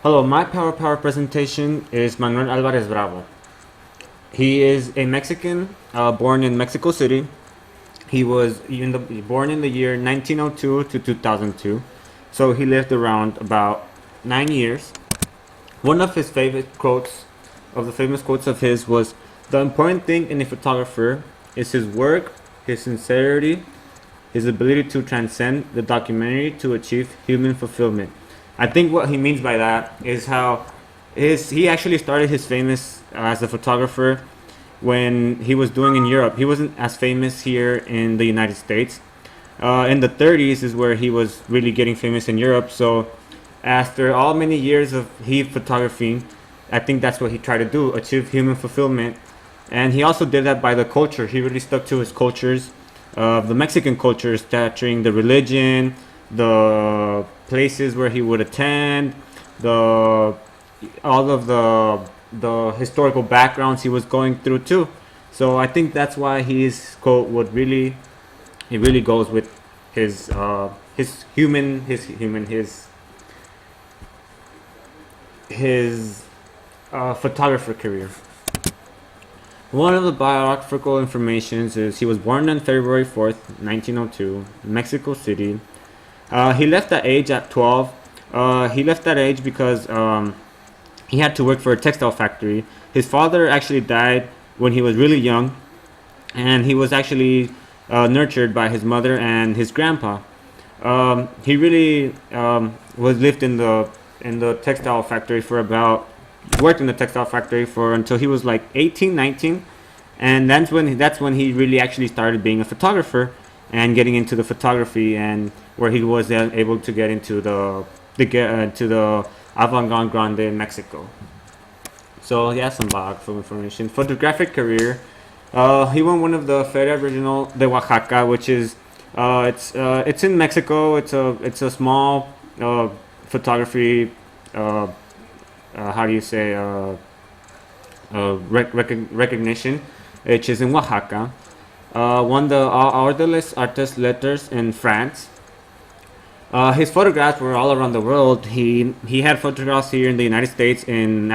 Hello, my Power presentation is Manuel Alvarez Bravo. He is a Mexican born in Mexico City. He was born in the year 1902 to 2002, so he lived around about 9 years. One of his favorite quotes, of the famous quotes of his, was, "The important thing in a photographer is his work, his sincerity, his ability to transcend the documentary to achieve human fulfillment." I think what he means by that is how he actually started his famous as a photographer when he was doing in Europe. He wasn't as famous here in the United States. In the 30s is where he was really getting famous in Europe. So after all many years of photography, I think that's what he tried to do, achieve human fulfillment. And he also did that by the culture. He really stuck to his cultures, the Mexican culture, capturing the religion, the places where he would attend, the all of the historical backgrounds he was going through too. So I think that's why his quote would really, it really goes with his photographer career. One of the biographical informations is he was born on February 4th, 1902, Mexico City. He left that age at 12. He left that age because he had to work for a textile factory. His father actually died when he was really young, and he was actually nurtured by his mother and his grandpa. He really was lived in the textile factory for about worked in the textile factory for until he was like 18, 19, and that's when he really actually started being a photographer and getting into the photography, and where he was then able to get into the avant-garde grande in Mexico. So he has some biographical information. Photographic career. He won one of the Feria Regional de Oaxaca, which is it's in Mexico. It's a small photography. How do you say recognition, which is in Oaxaca. Won the Ordre des Arts Letters in France. His photographs were all around the world. He had photographs here in the United States, in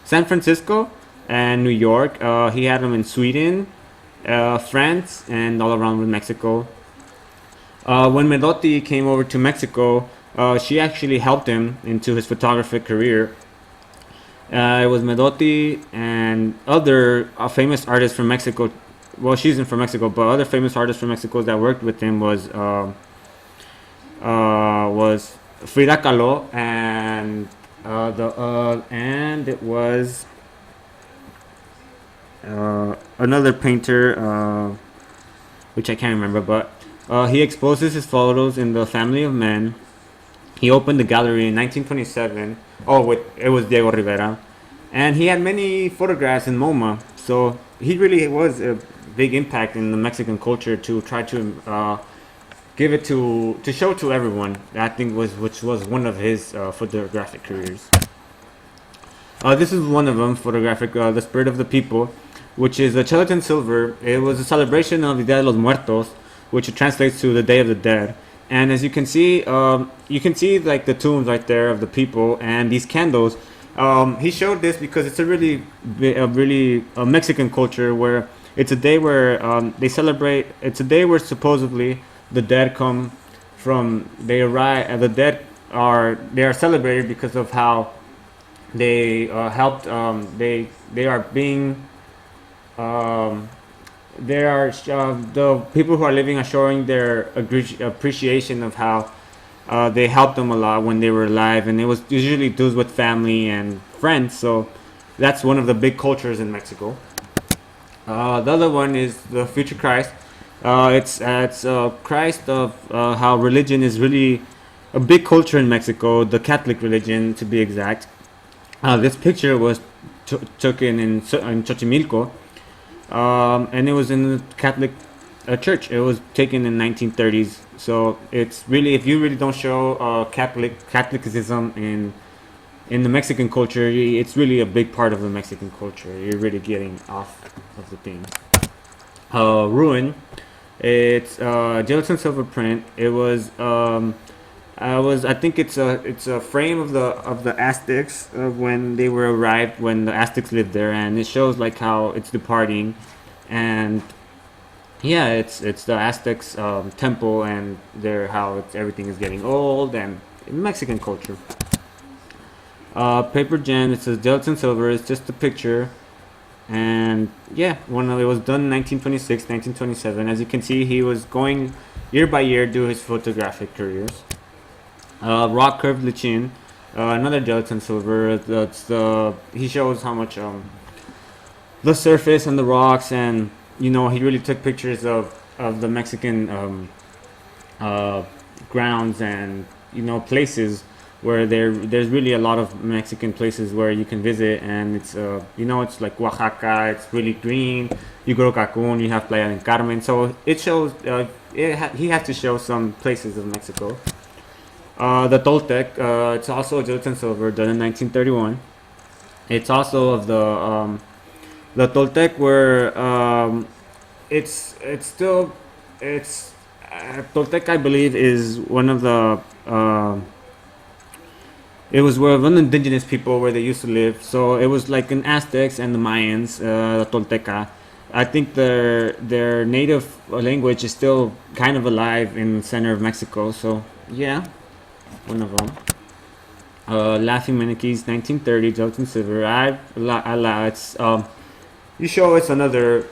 San Francisco and New York. He had them in Sweden, France, and all around with Mexico. When Medotti came over to Mexico, she actually helped him into his photographic career. It was Medotti and other famous artists from Mexico. Well, she's in from Mexico, but other famous artists from Mexico that worked with him was Frida Kahlo and it was another painter, which I can't remember, but he exposes his photos in the Family of Men. He opened the gallery in 1927. It was Diego Rivera, and he had many photographs in MoMA. So he really was a big impact in the Mexican culture to try to give it to show to everyone. I think which was one of his photographic careers. This is one of them, photographic, The Spirit of the People, which is a Cheliton silver. It was a celebration of the Dia de los Muertos, which translates to the Day of the Dead. And as you can see like the tombs right there of the people and these candles. He showed this because it's a really Mexican culture where it's a day where they celebrate. It's a day where supposedly the dead come from. They arrive. They are celebrated because of how they helped. They are being. The people who are living are showing their appreciation of how they helped them a lot when they were alive, and it was usually those with family and friends. So that's one of the big cultures in Mexico. The other one is the Future Christ. It's Christ of how religion is really a big culture in Mexico, the Catholic religion to be exact. This picture was taken in Xochimilco. And it was in the Catholic church. It was taken in 1930s. So it's really, if you really don't show Catholicism in the Mexican culture, it's really a big part of the Mexican culture. You're really getting off of the thing. Ruin. It's gelatin silver print. It was I think it's a frame of the Aztecs when they were arrived when the Aztecs lived there, and it shows like how it's departing, and yeah, it's the Aztecs temple, and there how everything is getting old and Mexican culture. Paper gem. It says gelatin silver. It's just a picture, and yeah, it was done in 1926, 1927. As you can see, he was going year by year do his photographic careers. Rock curved lichin, another gelatin silver. That's he shows how much the surface and the rocks, and he really took pictures of the Mexican uh, grounds and places where there's really a lot of Mexican places where you can visit, and it's like Oaxaca. It's really green. You go to Cancun, you have Playa del Carmen, so it shows. He has to show some places of Mexico. The Toltec, it's also a gelatin silver done in 1931. It's also of the Toltec where it's still it's Toltec, I believe, is one of the it was where one of the indigenous people where they used to live. So it was like in Aztecs and the Mayans, the Tolteca. I think their native language is still kind of alive in the center of Mexico. So yeah, one of them. Laughing Mannequins, 1930, gelatin silver. It's you show it's another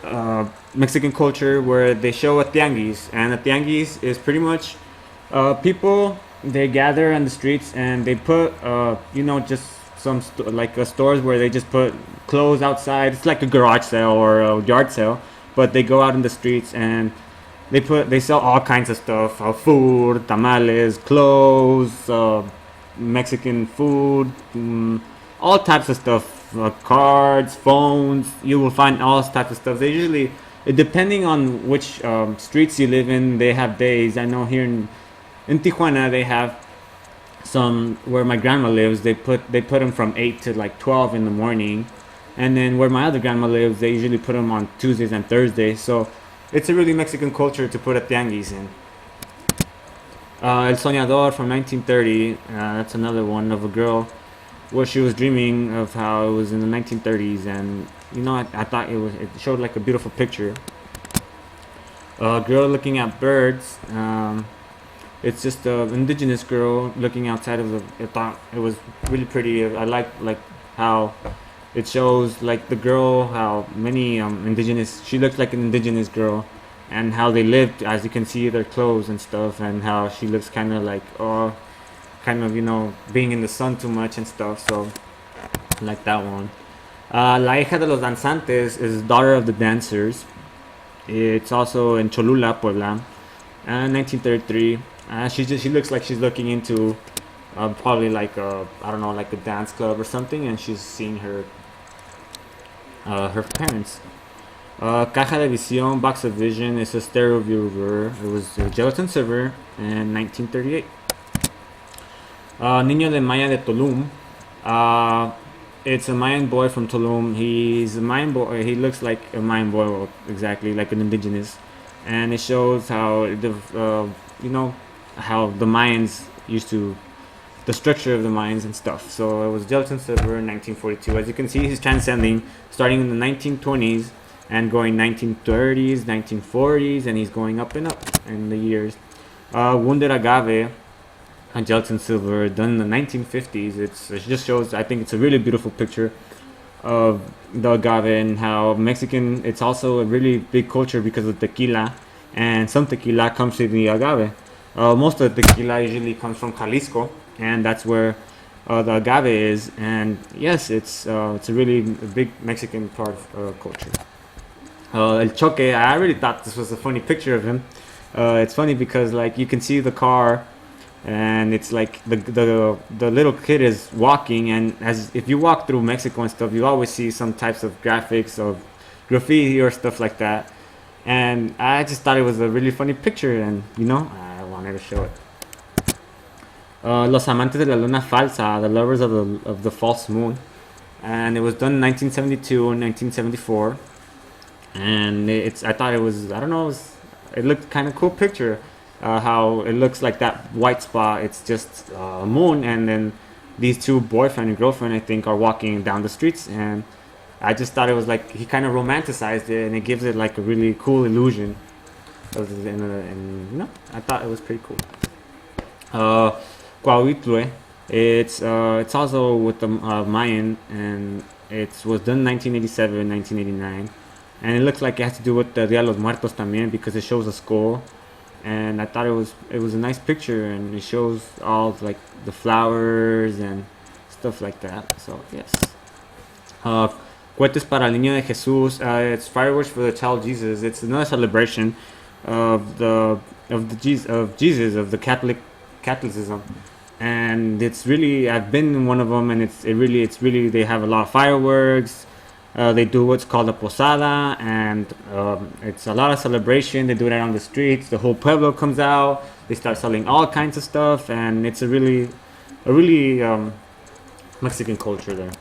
Mexican culture where they show a tianguis, and a tianguis is pretty much people they gather on the streets and they put just like stores where they just put clothes outside. It's like a garage sale or a yard sale, but they go out in the streets and they sell all kinds of stuff: food, tamales, clothes, Mexican food, all types of stuff, cards, phones. You will find all types of stuff. They usually, depending on which streets you live in, they have days. I know here in Tijuana they have some where my grandma lives. They put them from 8 to like 12 in the morning, and then where my other grandma lives, they usually put them on Tuesdays and Thursdays. So it's a really Mexican culture to put a tianguis in. El Soñador from 1930. That's another one of a girl where she was dreaming of how it was in the 1930s, and I thought it showed like a beautiful picture. A girl looking at birds. It's just an indigenous girl looking outside of the. I thought it was really pretty. I like how it shows like the girl, how many indigenous. She looks like an indigenous girl, and how they lived. As you can see, their clothes and stuff, and how she looks kind of like being in the sun too much and stuff. So I like that one. La hija de los danzantes is daughter of the dancers. It's also in Cholula, Puebla, 1933. She looks like she's looking into probably like I don't know, like a dance club or something, and she's seeing her parents. Caja de Visión, box of vision, is a stereo viewer. It was gelatin silver in 1938. Niño de Maya de Tulum. It's a Mayan boy from Tulum. He's a Mayan boy. He looks like a Mayan boy, well, exactly like an indigenous, and it shows how how the Mayans used to, the structure of the Mayans and stuff. So it was gelatin silver in 1942. As you can see, he's transcending, starting in the 1920s and going 1930s, 1940s, and he's going up and up in the years. Wounded Agave, a gelatin silver, done in the 1950s. It just shows, I think it's a really beautiful picture of the agave and how Mexican, it's also a really big culture because of tequila, and some tequila comes from the agave. Most of the tequila usually comes from Jalisco, and that's where the agave is. And yes, it's a really big Mexican part of culture. El Choque, I really thought this was a funny picture of him. It's funny because like you can see the car, and it's like the little kid is walking, and as if you walk through Mexico and stuff, you always see some types of graphics of graffiti or stuff like that. And I just thought it was a really funny picture, and I wanted to show it. Los Amantes de la Luna Falsa, the lovers of the false moon, and it was done in 1972 and 1974. And I thought it was, I don't know, it looked kind of cool picture. how it looks like that white spot. It's just a moon, and then these two boyfriend and girlfriend, I think, are walking down the streets, and I just thought it was like he kind of romanticized it, and it gives it like a really cool illusion. And I thought it was pretty cool. Cuauhtlue, it's also with the Mayan, and it was done 1987, 1989, and it looks like it has to do with the Dia de los Muertos también because it shows a skull, and I thought it was a nice picture, and it shows all like the flowers and stuff like that. So yes. Cohetes para el Niño de Jesús. It's fireworks for the child Jesus. It's another celebration of Jesus of the Catholicism, and it's really I've been in one of them, and it's really they have a lot of fireworks. They do what's called a posada, and it's a lot of celebration. They do it out on the streets. The whole pueblo comes out. They start selling all kinds of stuff, and it's a really Mexican culture there.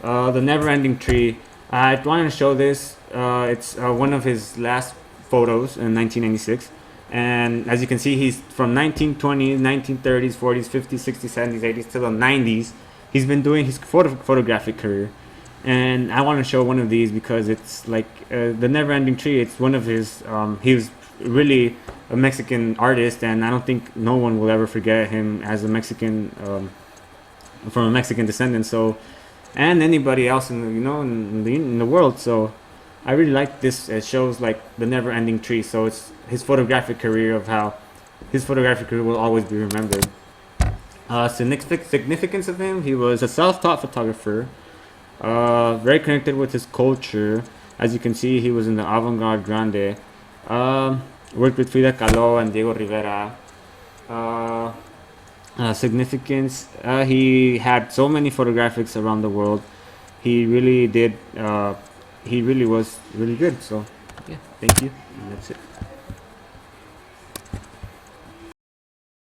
The Never-Ending Tree. I wanted to show this. It's one of his last photos in 1996. And as you can see, he's from 1920s, 1930s, 40s, 50s, 60s, 70s, 80s to the 90s. He's been doing his photographic career. And I want to show one of these because it's like the Never-Ending Tree. It's one of his. He was really a Mexican artist, and I don't think no one will ever forget him as a Mexican, from a Mexican descendant. So, and anybody else in the world. So, I really like this. It shows like the Never-Ending Tree. So it's his photographic career of how his photographic career will always be remembered. Significance of him: he was a self-taught photographer. Very connected with his culture. As you can see, he was in the Avant-Garde Grande. Worked with Frida Kahlo and Diego Rivera. Significance. He had so many photographics around the world. He really did. He really was really good. So, yeah, thank you. And that's it.